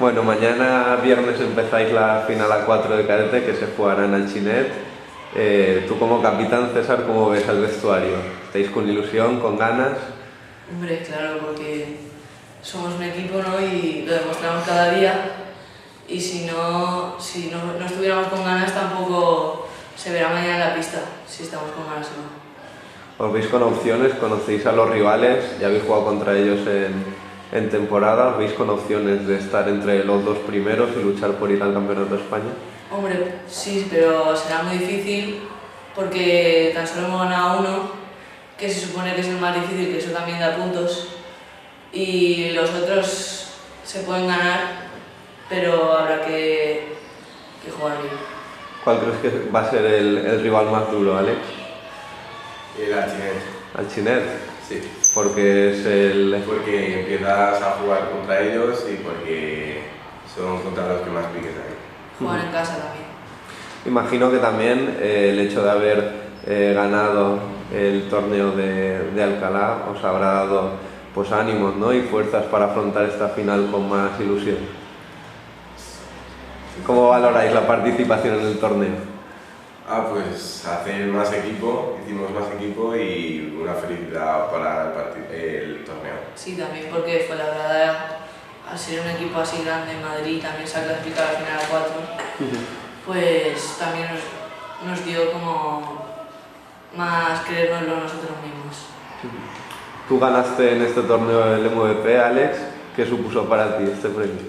Bueno, mañana viernes empezáis la final A4 de cadete que se jugará en Alginet. Tú como capitán, César, ¿cómo ves al vestuario? ¿Estáis con ilusión, con ganas? Hombre, claro, porque somos un equipo, ¿no? Y lo demostramos cada día. Y si no estuviéramos con ganas, tampoco se verá mañana en la pista, si estamos con ganas o no. ¿Os veis con opciones? ¿Conocéis a los rivales? ¿Ya habéis jugado contra ellos en temporada? ¿Os veis con opciones de estar entre los dos primeros y luchar por ir al Campeonato de España? Hombre, sí, pero será muy difícil porque tan solo hemos ganado uno, que se supone que es el más difícil, que eso también da puntos. Y los otros se pueden ganar, pero habrá que jugar bien. ¿Cuál crees que va a ser el rival más duro, Alex? El Alginet. Alginet. Sí. Porque es el... Porque empiezas a jugar contra ellos y porque son contra los que más piques hay. Jugar en casa también. Imagino que también el hecho de haber ganado el torneo de Alcalá os habrá dado pues ánimos, ¿no? Y fuerzas para afrontar esta final con más ilusión. ¿Cómo valoráis la participación en el torneo? Pues hacer más equipo, hicimos más equipo y una felicidad para el torneo. Sí, también porque fue la verdad, al ser un equipo así grande en Madrid, también se ha clasificado a la final A4, pues también nos dio como más creérnoslo nosotros mismos. Tú ganaste en este torneo el MVP, Alex. ¿Qué supuso para ti este premio?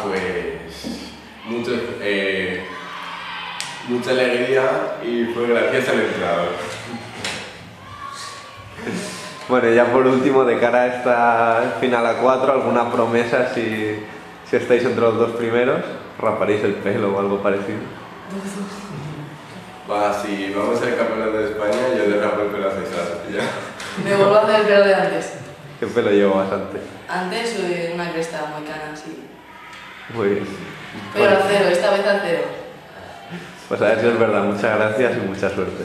Pues mucha alegría y fue gracias al entrenador. Bueno, ya por último, de cara a esta final A4, ¿alguna promesa si estáis entre los dos primeros? ¿Raparéis el pelo o algo parecido? Si vamos al campeonato de España, yo te rapo el pelo a César. Ya. Me vuelvo a hacer el pelo de antes. ¿Qué pelo llevabas antes? Antes una cresta muy cana, sí. Muy bien. Pero al cero, esta vez al cero. Pues a ver si es verdad. Muchas gracias y mucha suerte.